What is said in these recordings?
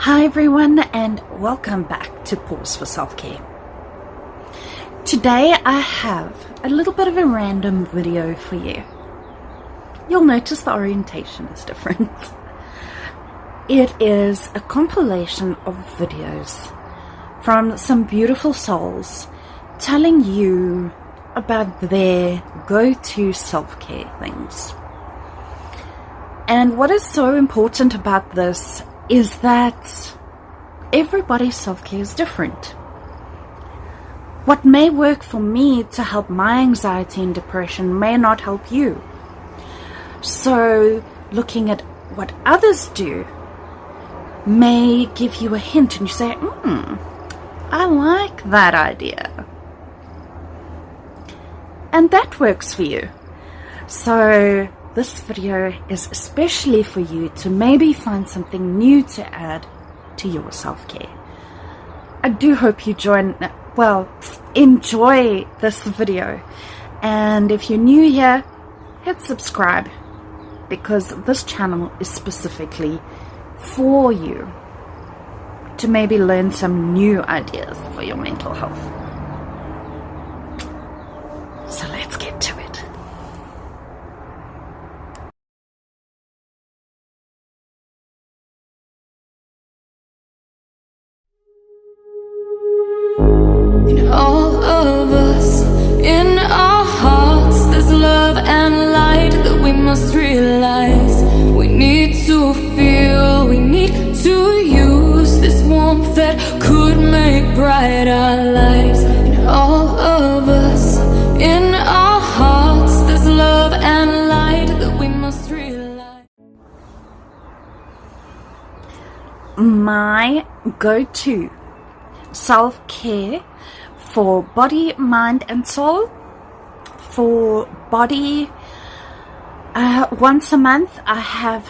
Hi everyone, and welcome back to Pause for Self-Care. Today I have a little bit of a random video for you. You'll notice the orientation is different. It is a compilation of videos from some beautiful souls telling you about their go-to self-care things. And what is so important about this is that everybody's self-care is different. What may work for me to help my anxiety and depression may not help you. So looking at what others do may give you a hint and you say, I like that idea. And that works for you. So this video is especially for you to maybe find something new to add to your self-care. I do hope you enjoy this video. And if you're new here, hit subscribe, because this channel is specifically for you to maybe learn some new ideas for your mental health. So let's get to it. In all of us, in our hearts, there's love and light that we must realize. We need to feel, we need to use this warmth that could make bright our lives. In all of us, in our hearts, there's love and light that we must realize. My go-to self-care for body, mind and soul. For body, once a month I have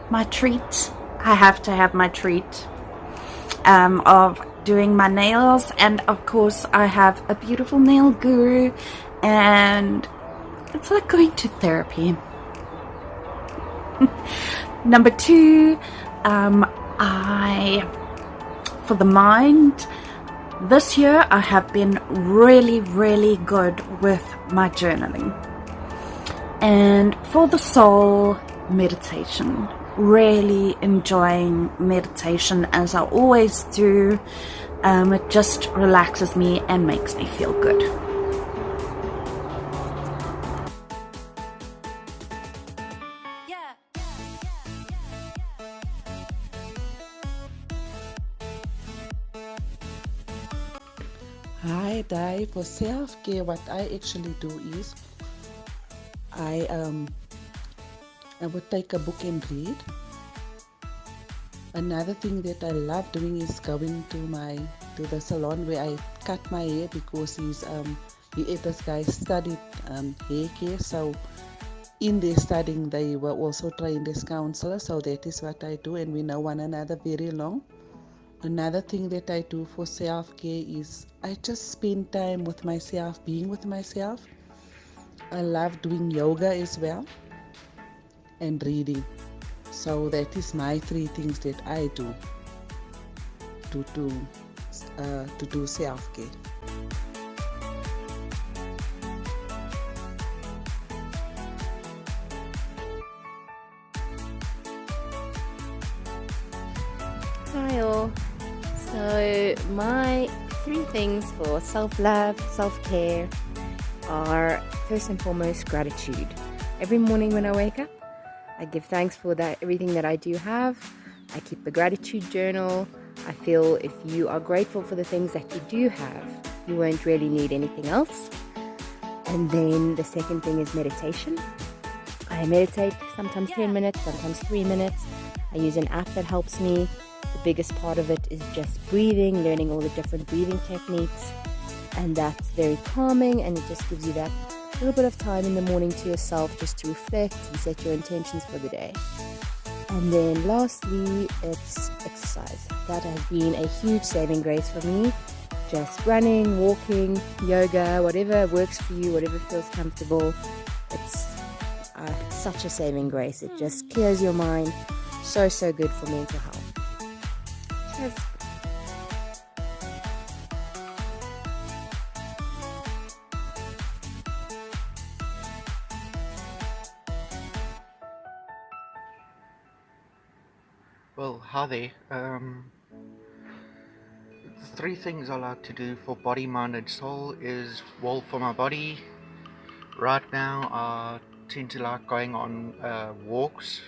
my treat. I have to have my treat of doing my nails, and of course I have a beautiful nail guru, and it's like going to therapy. Number two, for the mind, this year I have been really good with my journaling. And for the soul, meditation. Really enjoying meditation, as I always do. It just relaxes me and makes me feel good. Hi, Di. For self-care, what I actually do is I would take a book and read. Another thing that I love doing is going to the salon where I cut my hair, because this guy studied hair care. So in their studying, they were also trained as counselors. So that is what I do, and we know one another very long. Another thing that I do for self-care is I just spend time with myself, being with myself. I love doing yoga as well, and reading. So that is my three things that I do to do self-care. Hi all. So my three things for self-love, self-care are, first and foremost, gratitude. Every morning when I wake up, I give thanks for everything that I do have. I keep a gratitude journal. I feel if you are grateful for the things that you do have, you won't really need anything else. And then the second thing is meditation. I meditate sometimes 10 minutes, sometimes 3 minutes. I use an app that helps me. The biggest part of it is just breathing, learning all the different breathing techniques, and that's very calming, and it just gives you that little bit of time in the morning to yourself just to reflect and set your intentions for the day. And then lastly, it's exercise. That has been a huge saving grace for me. Just running, walking, yoga, whatever works for you, whatever feels comfortable. It's such a saving grace. It just clears your mind. So good for mental health. Cheers. Well, hi there. Three things I like to do for body, mind and soul is, well, for my body, right now I tend to like going on walks,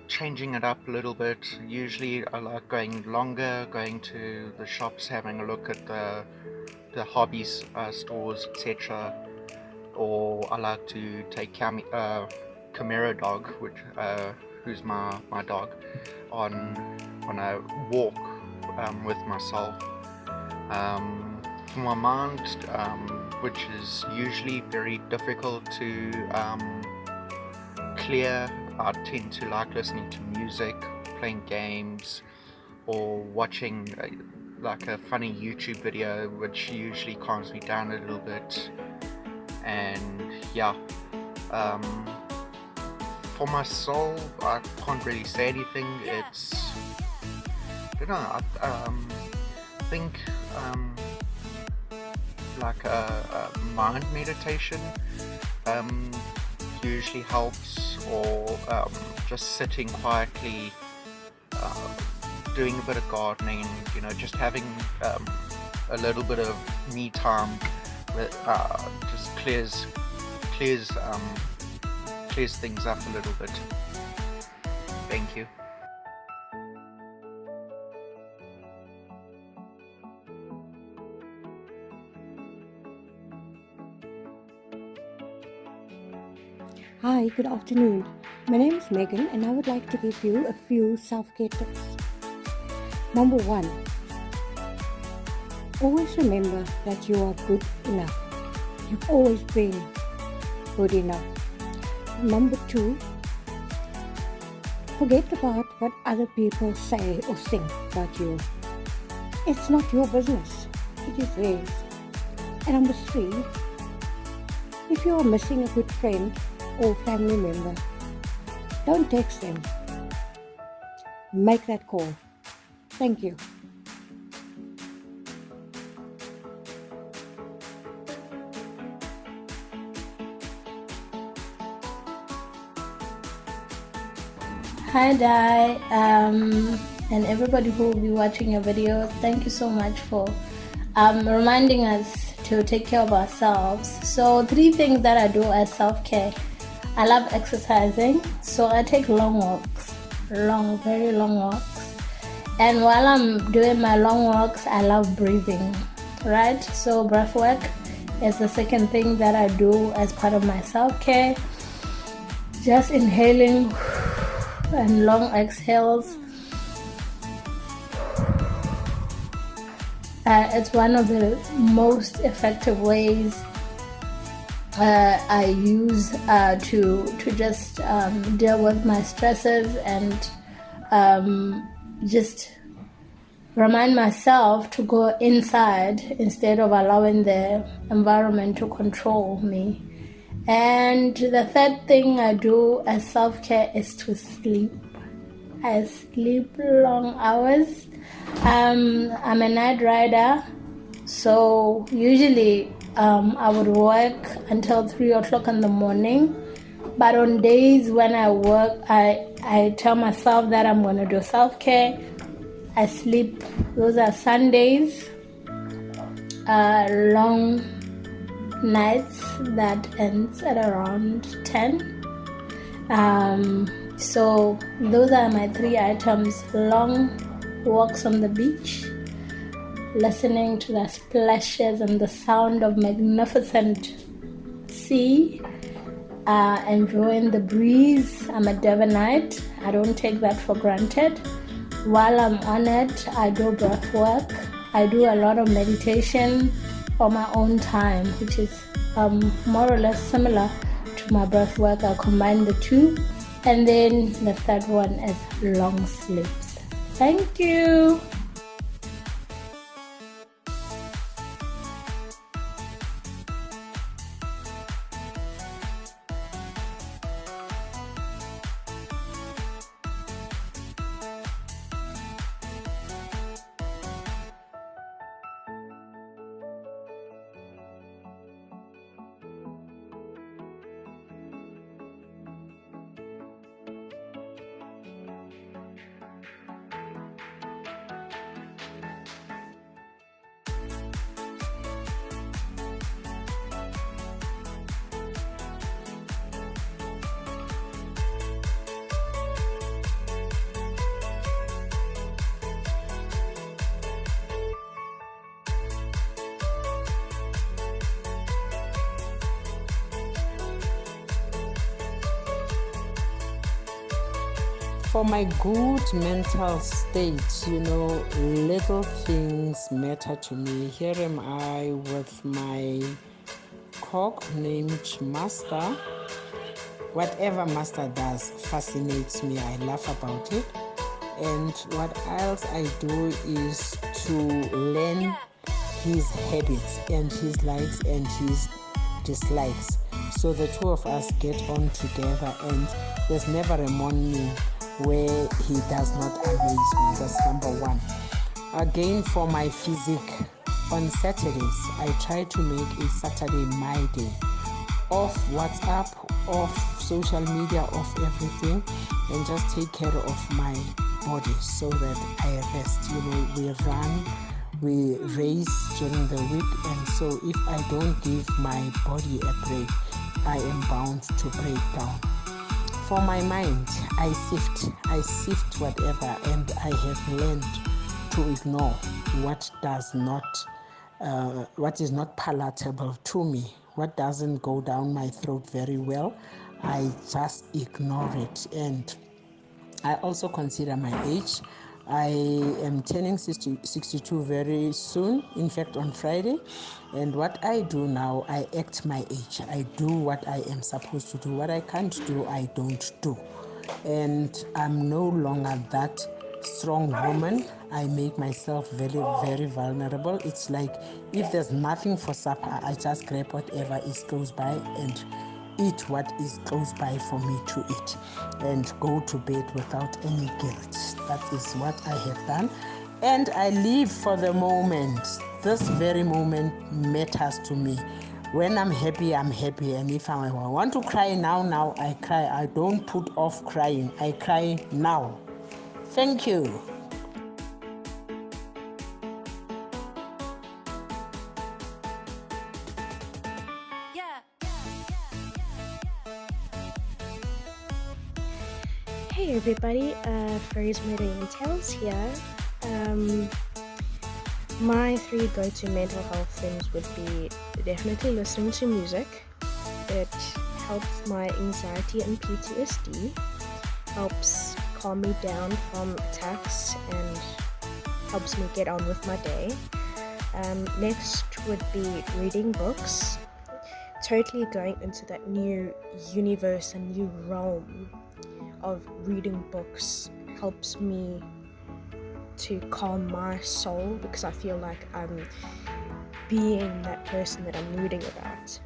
changing it up a little bit. Usually I like going longer, going to the shops, having a look at the hobbies stores, etc. Or I like to take Camaro dog, who's my dog, on a walk with myself. For my mind, which is usually very difficult to clear, I tend to like listening to music, playing games, or watching like a funny YouTube video, which usually calms me down a little bit. And yeah, for my soul, I can't really say anything. It's, I don't know, I think like a mind meditation usually helps, or just sitting quietly, doing a bit of gardening, just having a little bit of me time that just clears things up a little bit. Thank you. Hi, good afternoon. My name is Megan and I would like to give you a few self-care tips. Number 1, always remember that you are good enough. You've always been good enough. Number 2, forget about what other people say or think about you. It's not your business, it is theirs. And number 3, if you are missing a good friend or family member, don't text them. Make that call. Thank you. Hi Di, and everybody who will be watching your video, thank you so much for reminding us to take care of ourselves. So 3 things that I do as self-care. I love exercising, so I take long walks, very long walks. And while I'm doing my long walks, I love breathing, right? So breath work is the second thing that I do as part of my self-care. Just inhaling and long exhales. It's one of the most effective ways I use to just deal with my stresses and just remind myself to go inside instead of allowing the environment to control me. And the third thing I do as self-care is to sleep. I sleep long hours. I'm a night rider, so usually I would work until 3 o'clock in the morning. But on days when I work, I tell myself that I'm going to do self-care. I sleep. Those are Sundays, long nights that ends at around 10. So those are my 3 items: long walks on the beach, listening to the splashes and the sound of magnificent sea, enjoying the breeze. I'm a Devonite. I don't take that for granted. While I'm on it, I do breath work. I do a lot of meditation on my own time, which is more or less similar to my breath work. I combine the 2. And then the third one is long sleeps. Thank you. For my good mental state, little things matter to me. Here am I with my cock named Master. Whatever Master does fascinates me. I laugh about it. And what else I do is to learn his habits and his likes and his dislikes. So the two of us get on together, and there's never a morning where he does not amaze me. That's number one. Again, for my physique, on Saturdays, I try to make a Saturday my day. Off WhatsApp, off social media, off everything, and just take care of my body so that I rest. We run, we race during the week, and so if I don't give my body a break, I am bound to break down. For my mind, I sift whatever, and I have learned to ignore what is not palatable to me, what doesn't go down my throat very well. I just ignore it. And I also consider my age. I am turning 62 very soon, in fact on Friday. And what I do now, I act my age. I do what I am supposed to do. What I can't do, I don't do. And I'm no longer that strong woman. I make myself very, very vulnerable. It's like if there's nothing for supper, I just grab whatever is close by and eat what is close by for me to eat and go to bed without any guilt. That is what I have done. And I live for the moment. This very moment matters to me. When I'm happy, I'm happy. And if I want to cry now, I cry. I don't put off crying. I cry now. Thank you. Hey everybody, Rosemary and Tales here. My three go-to mental health things would be definitely listening to music. It helps my anxiety and PTSD, helps calm me down from attacks and helps me get on with my day. Next would be reading books, totally going into that new universe and new realm of reading books helps me to calm my soul because I feel like I'm being that person that I'm reading about.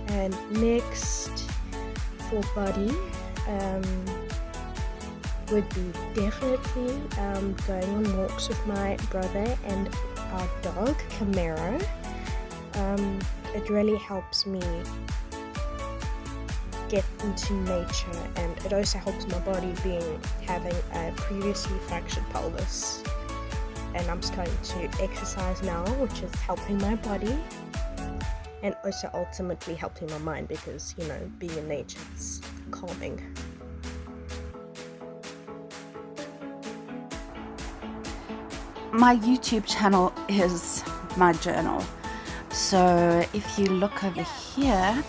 And next, for body, would be definitely going on walks with my brother and our dog, Camaro. It really helps me get into nature, and it also helps my body having a previously fractured pelvis, and I'm starting to exercise now, which is helping my body and also ultimately helping my mind because being in nature is calming. My YouTube channel is my journal, so if you look over here,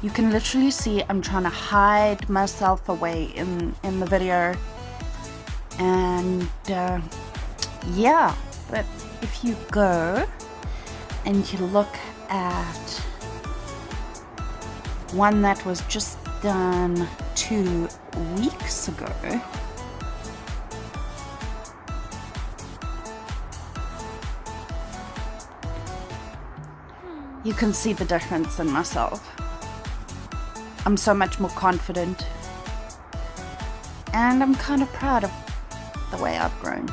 you can literally see I'm trying to hide myself away in the video. And yeah, but if you go and you look at one that was just done 2 weeks ago, you can see the difference in myself. I'm so much more confident, and I'm kind of proud of the way I've grown.